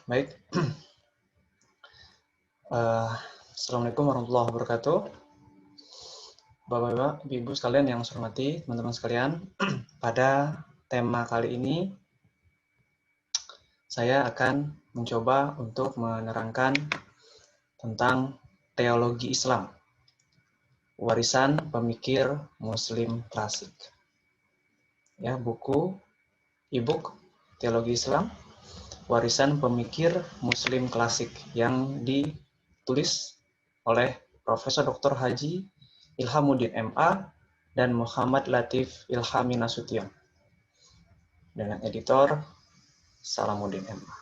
Baik. Assalamualaikum warahmatullahi wabarakatuh. Bapak-bapak, ibu sekalian yang saya hormati, teman-teman sekalian. Pada tema kali ini, saya akan mencoba untuk menerangkan tentang teologi Islam, warisan pemikir Muslim klasik. Ya, buku e-book Teologi Islam, warisan pemikir Muslim klasik yang ditulis oleh Profesor Dr. Haji Ilhamuddin MA dan Muhammad Latif Ilhami Nasution dengan editor Salamuddin MA.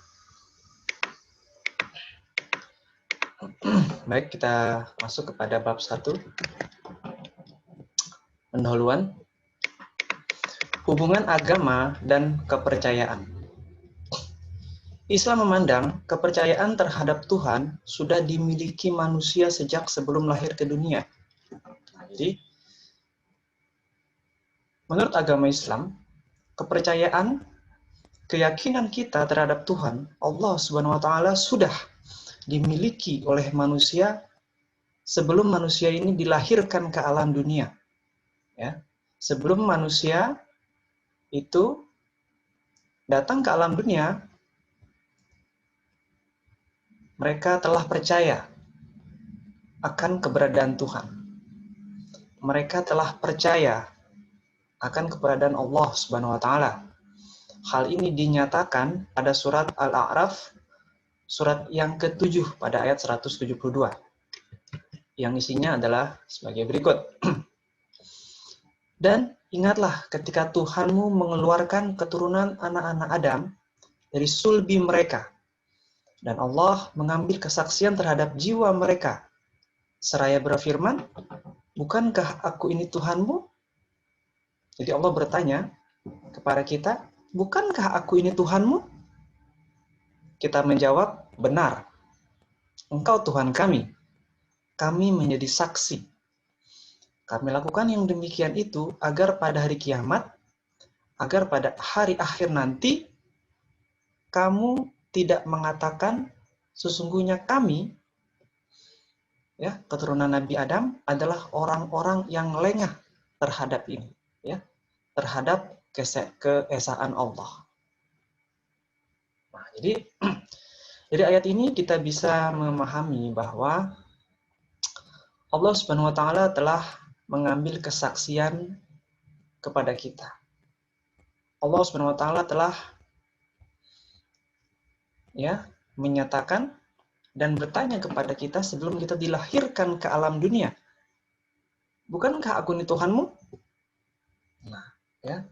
Baik, kita masuk kepada bab 1. Pendahuluan hubungan agama dan kepercayaan. Islam memandang kepercayaan terhadap Tuhan sudah dimiliki manusia sejak sebelum lahir ke dunia. Jadi, menurut agama Islam, kepercayaan, keyakinan kita terhadap Tuhan, Allah Subhanahu wa taala sudah dimiliki oleh manusia sebelum manusia ini dilahirkan ke alam dunia. Ya. Sebelum manusia itu datang ke alam dunia, mereka telah percaya akan keberadaan Tuhan. Mereka telah percaya akan keberadaan Allah Subhanahu wa taala. Hal ini dinyatakan pada surat Al-A'raf, surat yang ke-7 pada ayat 172. Yang isinya adalah sebagai berikut. Dan ingatlah ketika Tuhanmu mengeluarkan keturunan anak-anak Adam dari sulbi mereka. Dan Allah mengambil kesaksian terhadap jiwa mereka. Seraya berfirman, bukankah aku ini Tuhanmu? Jadi Allah bertanya kepada kita, bukankah aku ini Tuhanmu? Kita menjawab, benar. Engkau Tuhan kami. Kami menjadi saksi. Kami lakukan yang demikian itu agar pada hari kiamat, agar pada hari akhir nanti, kamu tidak mengatakan sesungguhnya kami, ya, keturunan Nabi Adam adalah orang-orang yang lengah terhadap ini, ya, terhadap keesaan Allah. Nah, jadi dari ayat ini kita bisa memahami bahwa Allah Subhanahu wa taala telah mengambil kesaksian kepada kita. Allah Subhanahu wa taala telah menyatakan dan bertanya kepada kita sebelum kita dilahirkan ke alam dunia. Bukankah aku ini Tuhanmu? Nah, ya.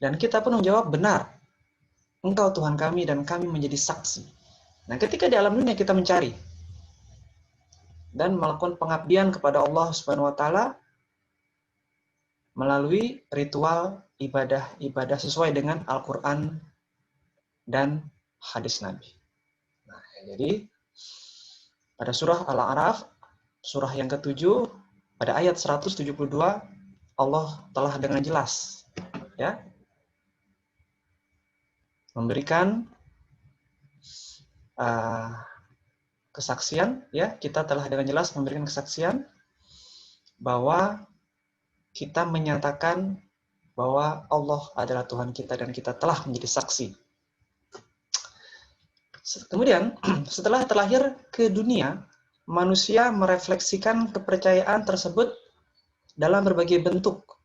Dan kita pun menjawab benar. Engkau Tuhan kami dan kami menjadi saksi. Nah, ketika di alam dunia kita mencari dan melakukan pengabdian kepada Allah Subhanahu wa taala melalui ritual ibadah-ibadah sesuai dengan Al-Qur'an dan hadis Nabi. Nah, jadi pada surah Al-A'raf, surah yang ke-7, pada ayat 172, Allah telah dengan jelas ya memberikan kesaksian, ya, kita telah dengan jelas memberikan kesaksian bahwa kita menyatakan bahwa Allah adalah Tuhan kita dan kita telah menjadi saksi. Kemudian, setelah terlahir ke dunia, manusia merefleksikan kepercayaan tersebut dalam berbagai bentuk,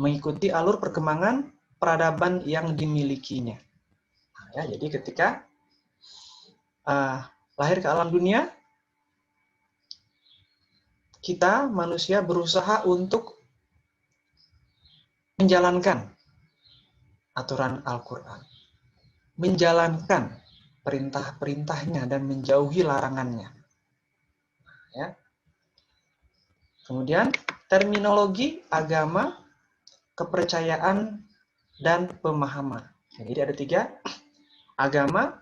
mengikuti alur perkembangan peradaban yang dimilikinya. Nah, ya, jadi ketika lahir ke alam dunia, kita manusia berusaha untuk menjalankan aturan Al-Quran, menjalankan perintah-perintahnya dan menjauhi larangannya. Ya. Kemudian terminologi agama, kepercayaan, dan pemahaman. Jadi ada 3, agama,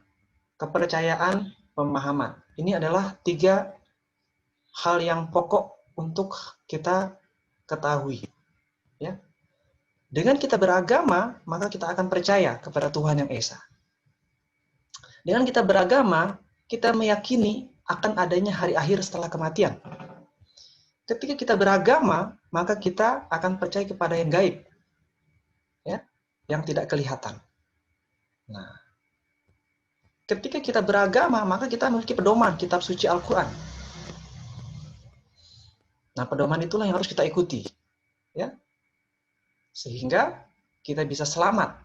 kepercayaan, pemahaman. Ini adalah 3 hal yang pokok untuk kita ketahui. Ya. Dengan kita beragama, maka kita akan percaya kepada Tuhan yang Esa. Dengan kita beragama, kita meyakini akan adanya hari akhir setelah kematian. Ketika kita beragama, maka kita akan percaya kepada yang gaib, ya, yang tidak kelihatan. Nah, ketika kita beragama, maka kita memiliki pedoman kitab suci Al-Quran. Nah, pedoman itulah yang harus kita ikuti, ya, sehingga kita bisa selamat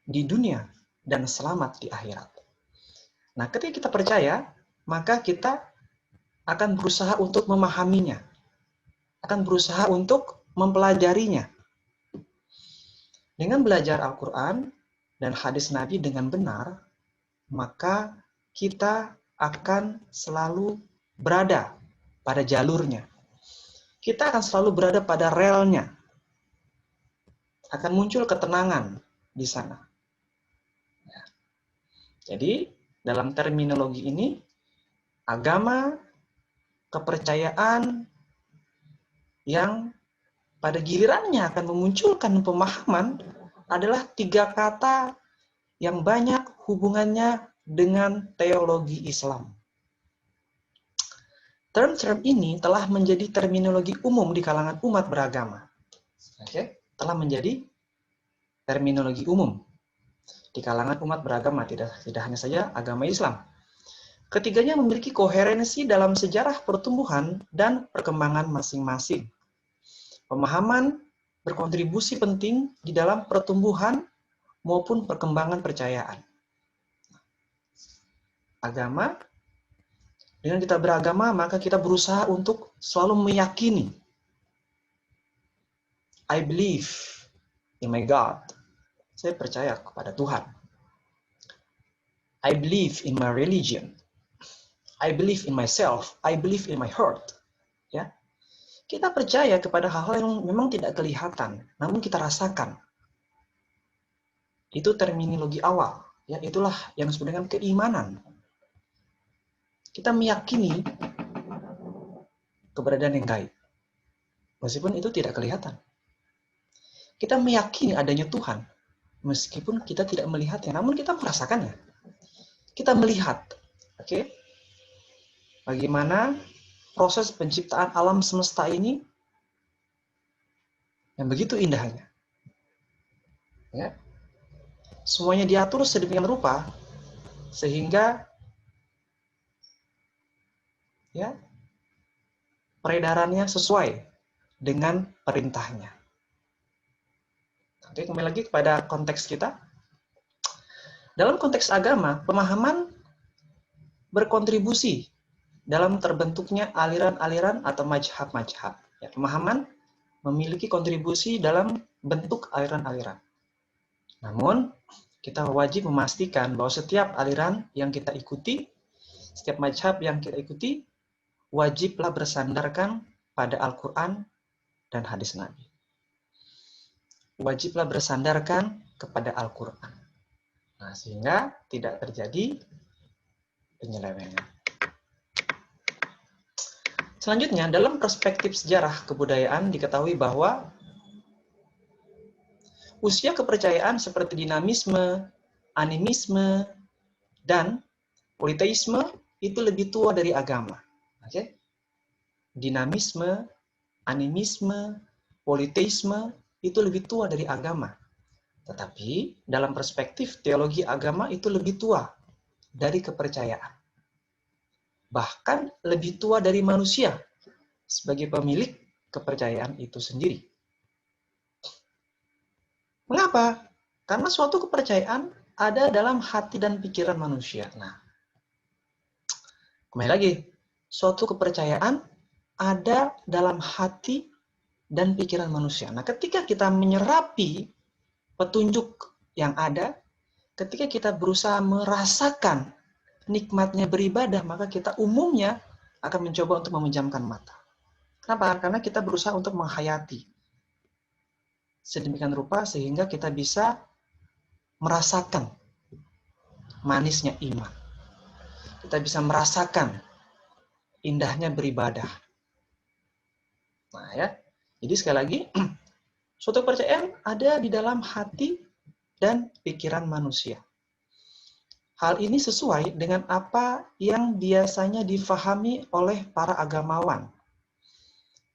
di dunia dan selamat di akhirat. Nah, ketika kita percaya, maka kita akan berusaha untuk memahaminya, akan berusaha untuk mempelajarinya. Dengan belajar Al-Quran dan hadis Nabi dengan benar, maka kita akan selalu berada pada jalurnya. Kita akan selalu berada pada relnya. Akan muncul ketenangan di sana. Jadi, dalam terminologi ini, agama, kepercayaan yang pada gilirannya akan memunculkan pemahaman adalah 3 kata yang banyak hubungannya dengan teologi Islam. Term-term ini telah menjadi terminologi umum di kalangan umat beragama. Telah menjadi terminologi umum di kalangan umat beragama, tidak hanya saja agama Islam. Ketiganya memiliki koherensi dalam sejarah pertumbuhan dan perkembangan masing-masing. Pemahaman berkontribusi penting di dalam pertumbuhan maupun perkembangan percayaan. Agama, dengan kita beragama, maka kita berusaha untuk selalu meyakini. I believe in my God. Saya percaya kepada Tuhan. I believe in my religion. I believe in myself. I believe in my heart. Ya, kita percaya kepada hal-hal yang memang tidak kelihatan, namun kita rasakan. Itu terminologi awal. Ya, itulah yang disebut dengan keimanan. Kita meyakini keberadaan yang gaib, meskipun itu tidak kelihatan. Kita meyakini adanya Tuhan, meskipun kita tidak melihatnya, namun kita merasakannya. Kita melihat, bagaimana proses penciptaan alam semesta ini yang begitu indahnya. Ya. Semuanya diatur sedemikian rupa sehingga ya peredarannya sesuai dengan perintahnya. Oke, kembali lagi kepada konteks kita. Dalam konteks agama, pemahaman berkontribusi dalam terbentuknya aliran-aliran atau mazhab-mazhab. Ya, pemahaman memiliki kontribusi dalam bentuk aliran-aliran. Namun, kita wajib memastikan bahwa setiap aliran yang kita ikuti, setiap mazhab yang kita ikuti, wajiblah bersandarkan pada Al-Quran dan hadis Nabi. Wajiblah bersandarkan kepada Al-Quran. Nah, sehingga tidak terjadi penyelewengan. Selanjutnya, dalam perspektif sejarah kebudayaan diketahui bahwa usia kepercayaan seperti dinamisme, animisme, dan politeisme itu lebih tua dari agama. Dinamisme, animisme, politeisme itu lebih tua dari agama. Tetapi dalam perspektif teologi agama itu lebih tua dari kepercayaan. Bahkan lebih tua dari manusia sebagai pemilik kepercayaan itu sendiri. Mengapa? Karena suatu kepercayaan ada dalam hati dan pikiran manusia. Nah, kembali lagi, suatu kepercayaan ada dalam hati dan pikiran manusia. Nah, ketika kita menyerapi petunjuk yang ada, ketika kita berusaha merasakan nikmatnya beribadah, maka kita umumnya akan mencoba untuk memejamkan mata. Kenapa? Karena kita berusaha untuk menghayati sedemikian rupa sehingga kita bisa merasakan manisnya iman. Kita bisa merasakan indahnya beribadah. Nah, ya. Jadi sekali lagi, suatu kepercayaan ada di dalam hati dan pikiran manusia. Hal ini sesuai dengan apa yang biasanya difahami oleh para agamawan,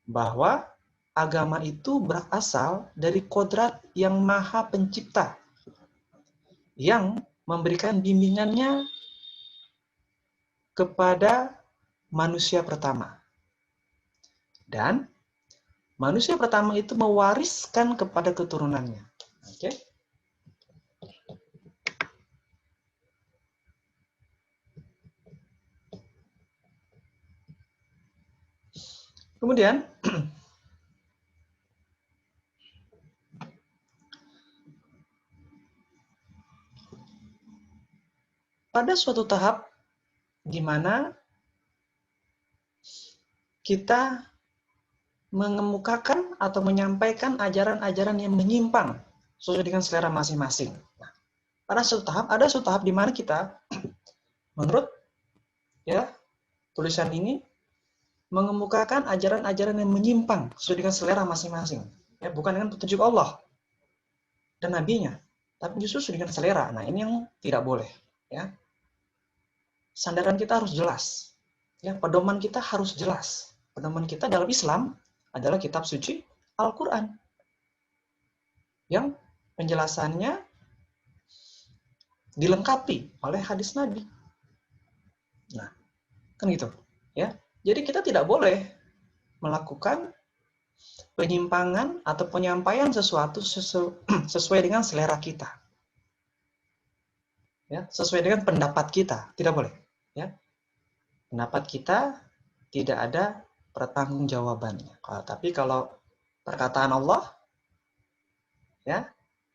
bahwa agama itu berasal dari kodrat yang maha pencipta, yang memberikan bimbingannya kepada manusia pertama. Dan manusia pertama itu mewariskan kepada keturunannya. Oke? Kemudian, pada suatu tahap di mana kita mengemukakan atau menyampaikan ajaran-ajaran yang menyimpang sesuai dengan selera masing-masing. Nah, pada suatu tahap, ada suatu tahap di mana kita, menurut ya tulisan ini, mengemukakan ajaran-ajaran yang menyimpang sesuai dengan selera masing-masing. Ya, bukan dengan petunjuk Allah dan nabinya, tapi justru sesuai dengan selera. Nah, ini yang tidak boleh. Ya, sandaran kita harus jelas. Ya, pedoman kita harus jelas. Pedoman kita dalam Islam adalah kitab suci Al-Quran, yang penjelasannya dilengkapi oleh hadis Nabi. Nah, kan gitu. Ya, jadi kita tidak boleh melakukan penyimpangan atau penyampaian sesuatu sesuai dengan selera kita. Ya, sesuai dengan pendapat kita, tidak boleh. Ya, pendapat kita tidak ada pertanggungjawabannya. Tapi kalau perkataan Allah, ya,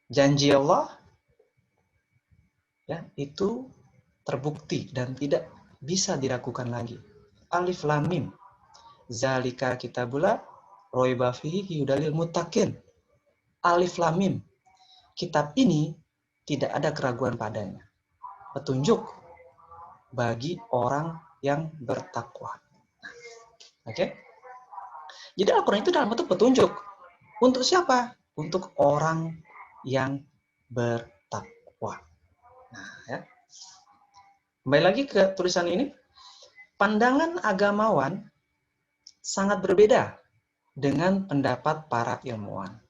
janji Allah, ya, itu terbukti dan tidak bisa diragukan lagi. Alif Lam Mim, zalika kitabula roiba fihi hudalil muttaqin. Alif Lam Mim, kitab ini tidak ada keraguan padanya, petunjuk bagi orang yang bertakwa. Oke? Jadi Al-Quran itu dalam bentuk petunjuk. Untuk siapa? Untuk orang yang bertakwa. Nah, ya. Kembali lagi ke tulisan ini. Pandangan agamawan sangat berbeda dengan pendapat para ilmuwan,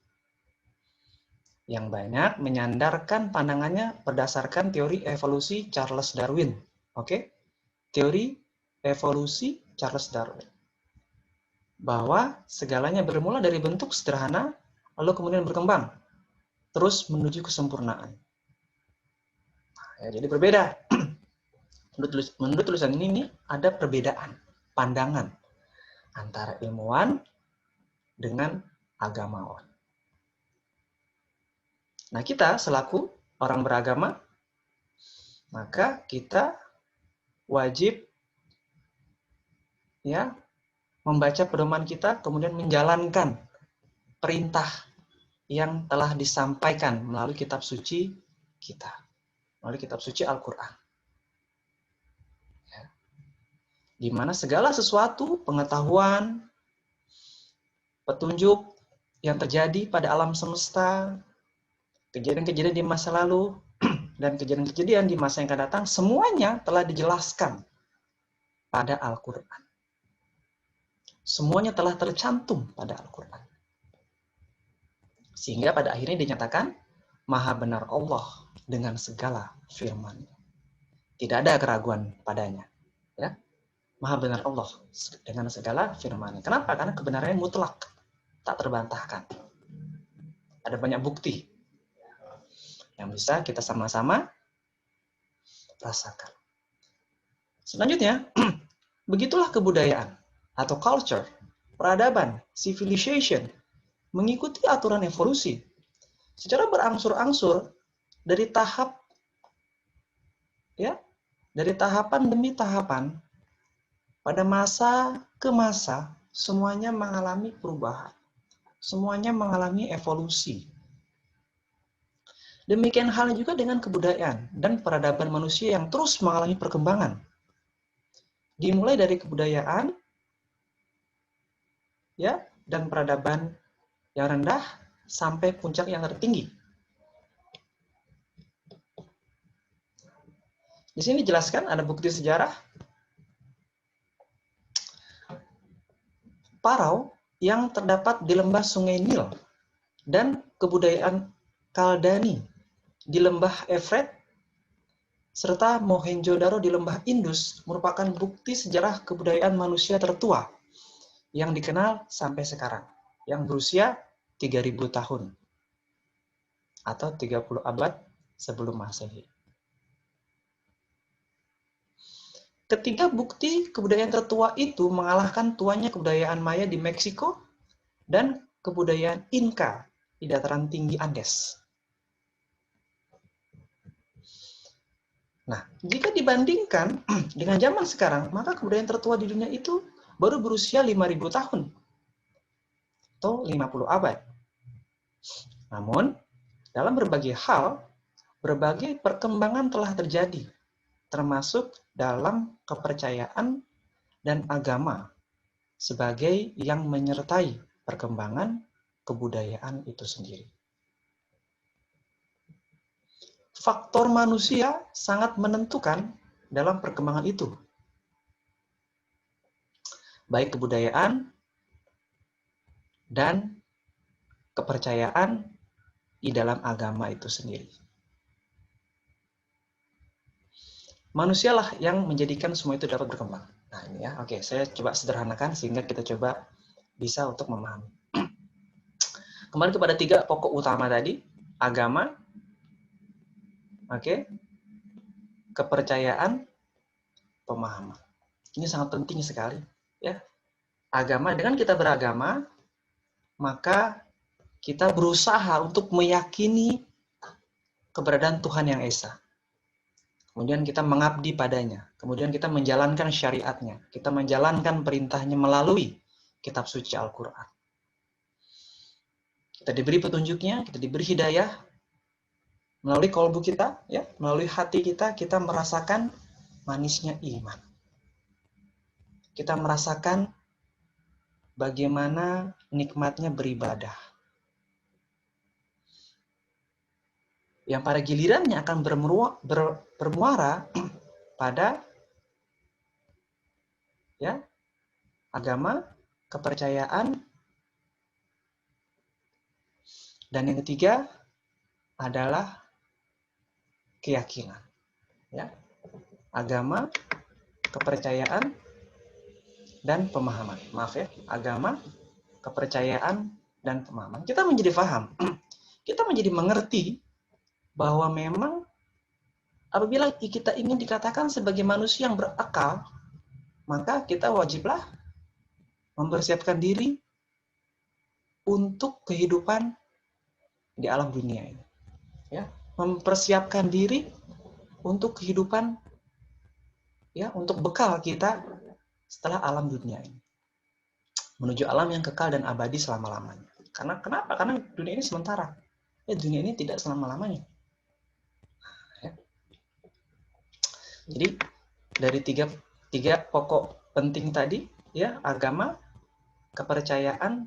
yang banyak menyandarkan pandangannya berdasarkan teori evolusi Charles Darwin. Oke? Teori evolusi Charles Darwin. Bahwa segalanya bermula dari bentuk sederhana, lalu kemudian berkembang, terus menuju kesempurnaan. Nah, ya, jadi berbeda. Menurut tulisan ini ada perbedaan pandangan antara ilmuwan dengan agamawan. Nah, kita selaku orang beragama, maka kita wajib ya membaca pedoman kita, kemudian menjalankan perintah yang telah disampaikan melalui kitab suci kita, melalui kitab suci Al-Quran. Ya. Di mana segala sesuatu, pengetahuan, petunjuk yang terjadi pada alam semesta, kejadian-kejadian di masa lalu, dan kejadian-kejadian di masa yang akan datang, semuanya telah dijelaskan pada Al-Quran. Semuanya telah tercantum pada Al-Quran. Sehingga pada akhirnya dinyatakan, Maha benar Allah dengan segala firman. Tidak ada keraguan padanya. Ya, Maha benar Allah dengan segala firman. Kenapa? Karena kebenarannya mutlak, tak terbantahkan. Ada banyak bukti yang bisa kita sama-sama rasakan. Selanjutnya, begitulah kebudayaan atau culture, peradaban, civilization, mengikuti aturan evolusi secara berangsur-angsur dari tahap ya, dari tahapan demi tahapan, pada masa ke masa semuanya mengalami perubahan. Semuanya mengalami evolusi. Demikian halnya juga dengan kebudayaan dan peradaban manusia yang terus mengalami perkembangan. Dimulai dari kebudayaan ya dan peradaban yang rendah sampai puncak yang tertinggi. Di sini dijelaskan ada bukti sejarah Parau yang terdapat di lembah Sungai Nil dan kebudayaan Kaldani di lembah Efrat serta Mohenjo-daro di lembah Indus merupakan bukti sejarah kebudayaan manusia tertua yang dikenal sampai sekarang, yang berusia 3000 tahun atau 30 abad sebelum Masehi. Ketiga bukti kebudayaan tertua itu mengalahkan tuanya kebudayaan Maya di Meksiko dan kebudayaan Inka di dataran tinggi Andes. Nah, jika dibandingkan dengan zaman sekarang, maka kebudayaan tertua di dunia itu baru berusia 5000 tahun atau 50 abad. Namun, dalam berbagai hal, berbagai perkembangan telah terjadi, termasuk dalam kepercayaan dan agama sebagai yang menyertai perkembangan kebudayaan itu sendiri. Faktor manusia sangat menentukan dalam perkembangan itu, baik kebudayaan dan kepercayaan di dalam agama itu sendiri. Manusialah yang menjadikan semua itu dapat berkembang. Nah ini ya, oke, saya coba sederhanakan sehingga kita coba bisa untuk memahami. Kembali kepada 3 pokok utama tadi, agama, oke, kepercayaan, pemahaman. Ini sangat penting sekali, ya. Agama, dengan kita beragama, maka kita berusaha untuk meyakini keberadaan Tuhan yang Esa. Kemudian kita mengabdi padanya. Kemudian kita menjalankan syariatnya. Kita menjalankan perintahnya melalui kitab suci Al-Quran. Kita diberi petunjuknya, kita diberi hidayah. Melalui kolbu kita, ya, melalui hati kita, kita merasakan manisnya iman. Kita merasakan bagaimana nikmatnya beribadah. Yang pada gilirannya akan bermuara pada ya agama, kepercayaan, dan yang ketiga adalah keyakinan. Ya. Agama, kepercayaan, dan pemahaman. Maaf ya, agama, kepercayaan, dan pemahaman. Kita menjadi paham, kita menjadi mengerti bahwa memang apabila kita ingin dikatakan sebagai manusia yang berakal, maka kita wajiblah mempersiapkan diri untuk kehidupan di alam dunia ini. Ya, mempersiapkan diri untuk kehidupan, ya, untuk bekal kita setelah alam dunia ini. Menuju alam yang kekal dan abadi selama-lamanya. Karena kenapa? Karena dunia ini sementara. Ya, dunia ini tidak selama-lamanya. Ya. Jadi dari tiga pokok penting tadi, ya, agama, kepercayaan,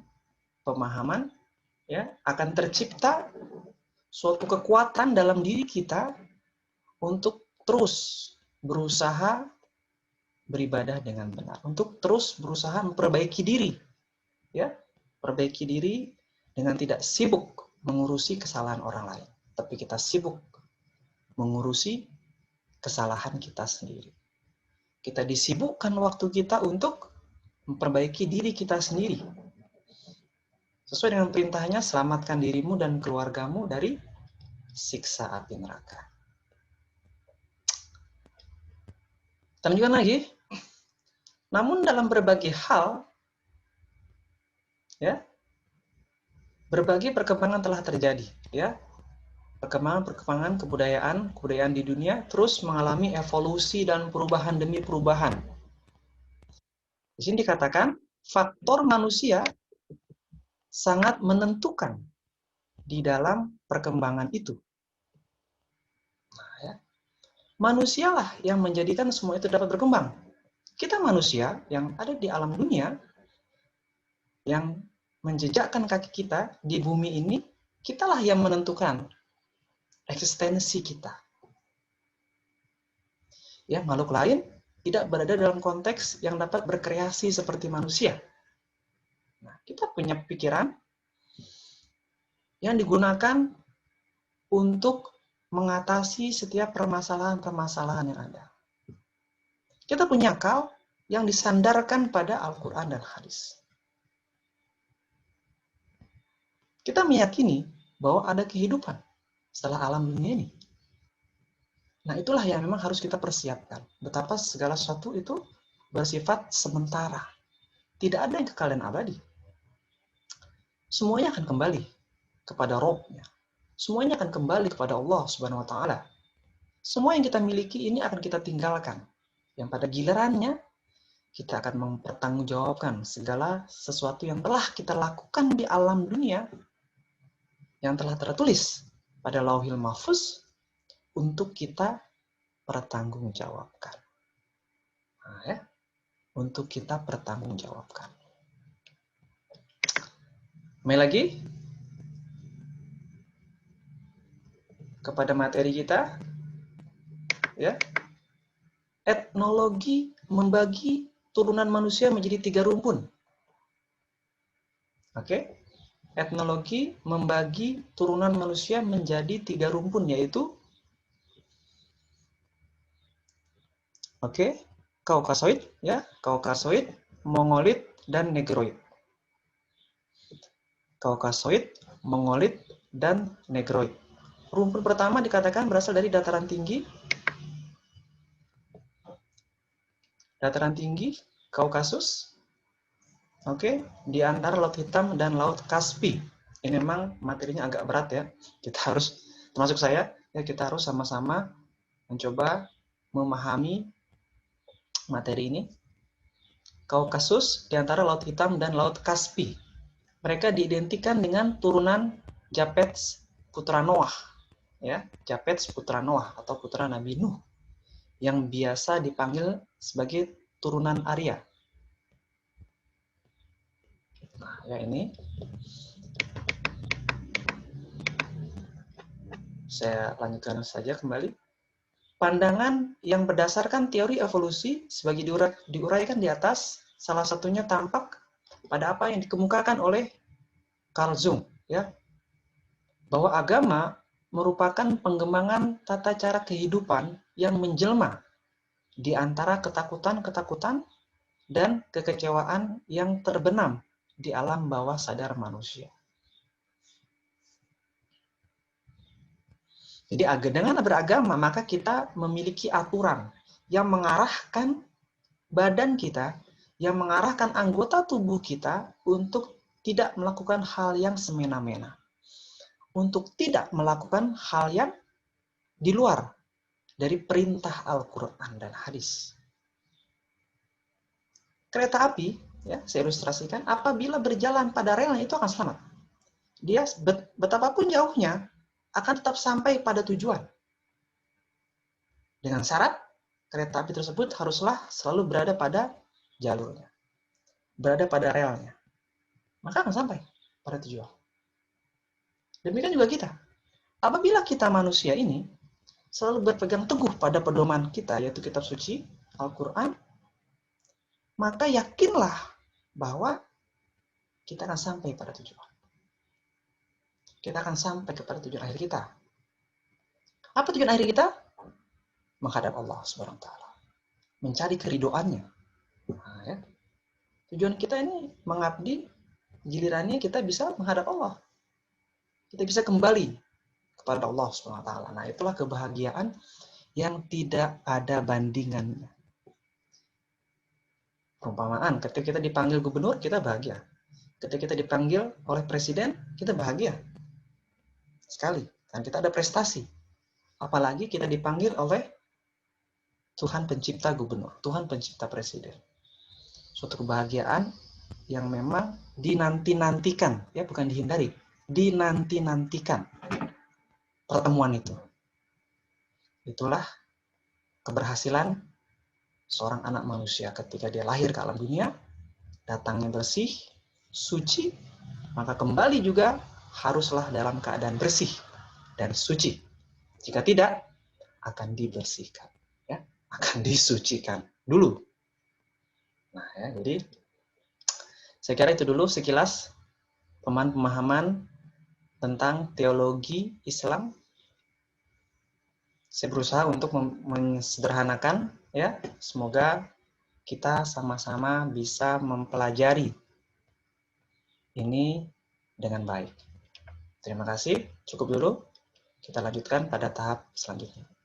pemahaman, ya, akan tercipta suatu kekuatan dalam diri kita untuk terus berusaha beribadah dengan benar, untuk terus berusaha memperbaiki diri, ya, perbaiki diri dengan tidak sibuk mengurusi kesalahan orang lain, tapi kita sibuk mengurusi kesalahan kita sendiri. Kita disibukkan waktu kita untuk memperbaiki diri kita sendiri. Sesuai dengan perintahnya, selamatkan dirimu dan keluargamu dari siksa api neraka. Kita lanjutkan lagi. Namun dalam berbagai hal, ya, berbagai perkembangan telah terjadi, ya. Perkembangan kebudayaan di dunia terus mengalami evolusi dan perubahan demi perubahan. Di sini dikatakan faktor manusia sangat menentukan di dalam perkembangan itu. Nah, ya. Manusialah yang menjadikan semua itu dapat berkembang. Kita manusia yang ada di alam dunia, yang menjejakkan kaki kita di bumi ini, kitalah yang menentukan eksistensi kita. Ya, makhluk lain tidak berada dalam konteks yang dapat berkreasi seperti manusia. Nah, kita punya pikiran yang digunakan untuk mengatasi setiap permasalahan-permasalahan yang ada. Kita punya akal yang disandarkan pada Al-Quran dan hadis. Kita meyakini bahwa ada kehidupan setelah alam dunia ini. Nah, itulah yang memang harus kita persiapkan. Betapa segala sesuatu itu bersifat sementara. Tidak ada yang kekal dan abadi. Semuanya akan kembali kepada Rabb-Nya. Semuanya akan kembali kepada Allah Subhanahu wa taala. Semua yang kita miliki ini akan kita tinggalkan. Yang pada gilirannya kita akan mempertanggungjawabkan segala sesuatu yang telah kita lakukan di alam dunia yang telah tertulis pada Lauhil Mahfuz untuk kita pertanggungjawabkan. Nah, ya, untuk kita pertanggungjawabkan. Kembali lagi kepada materi kita, ya. Etnologi membagi turunan manusia menjadi 3 rumpun. Oke? Etnologi membagi turunan manusia menjadi 3 rumpun, yaitu Kaukasoid, ya, Kaukasoid, Mongolit, dan Negroid. Kaukasoid, Mongolit, dan Negroid. Rumpun pertama dikatakan berasal dari dataran tinggi. Dataran tinggi, Kaukasus. Oke, di antara Laut Hitam dan Laut Kaspi. Ini memang materinya agak berat ya. Kita harus, termasuk saya, ya kita harus sama-sama mencoba memahami materi ini. Kaukasus di antara Laut Hitam dan Laut Kaspi. Mereka diidentikan dengan turunan Japets putra Noah, ya, Japets putra Noah atau putra Nabi Nuh, yang biasa dipanggil sebagai turunan Arya. Nah, ya ini saya lanjutkan saja kembali. Pandangan yang berdasarkan teori evolusi sebagai diuraikan di atas, salah satunya tampak pada apa yang dikemukakan oleh Carl Jung, ya, bahwa agama merupakan pengembangan tata cara kehidupan yang menjelma di antara ketakutan-ketakutan dan kekecewaan yang terbenam di alam bawah sadar manusia. Jadi dengan beragama, maka kita memiliki aturan yang mengarahkan badan kita, yang mengarahkan anggota tubuh kita untuk tidak melakukan hal yang semena-mena. Untuk tidak melakukan hal yang di luar dari perintah Al-Quran dan hadis. Kereta api, ya, saya ilustrasikan, apabila berjalan pada relnya itu akan selamat. Dia betapapun jauhnya akan tetap sampai pada tujuan. Dengan syarat kereta api tersebut haruslah selalu berada pada jalurnya, berada pada relnya. Maka akan sampai pada tujuan. Demikian juga kita. Apabila kita manusia ini selalu berpegang teguh pada pedoman kita, yaitu kitab suci, Al-Quran, maka yakinlah bahwa kita akan sampai pada tujuan. Kita akan sampai kepada tujuan akhir kita. Apa tujuan akhir kita? Menghadap Allah Subhanahu wa taala. Mencari keridoannya. Nah, ya. Tujuan kita ini mengabdi, gilirannya kita bisa menghadap Allah. Kita bisa kembali kepada Allah Subhanahu wa taala. Nah, itulah kebahagiaan yang tidak ada bandingannya. Perumpamaan, ketika kita dipanggil gubernur, kita bahagia. Ketika kita dipanggil oleh presiden, kita bahagia sekali. Dan kita ada prestasi. Apalagi kita dipanggil oleh Tuhan pencipta gubernur, Tuhan pencipta presiden. Suatu kebahagiaan yang memang dinanti-nantikan, ya, bukan dihindari, dinanti-nantikan pertemuan itu. Itulah keberhasilan seorang anak manusia ketika dia lahir ke alam dunia, datangnya bersih, suci, maka kembali juga haruslah dalam keadaan bersih dan suci. Jika tidak, akan dibersihkan. Ya. akan disucikan dulu. Nah, ya, jadi saya kira itu dulu sekilas pemahaman tentang teologi Islam. Saya berusaha untuk mensederhanakan, ya. Semoga kita sama-sama bisa mempelajari ini dengan baik. Terima kasih, cukup dulu. Kita lanjutkan pada tahap selanjutnya.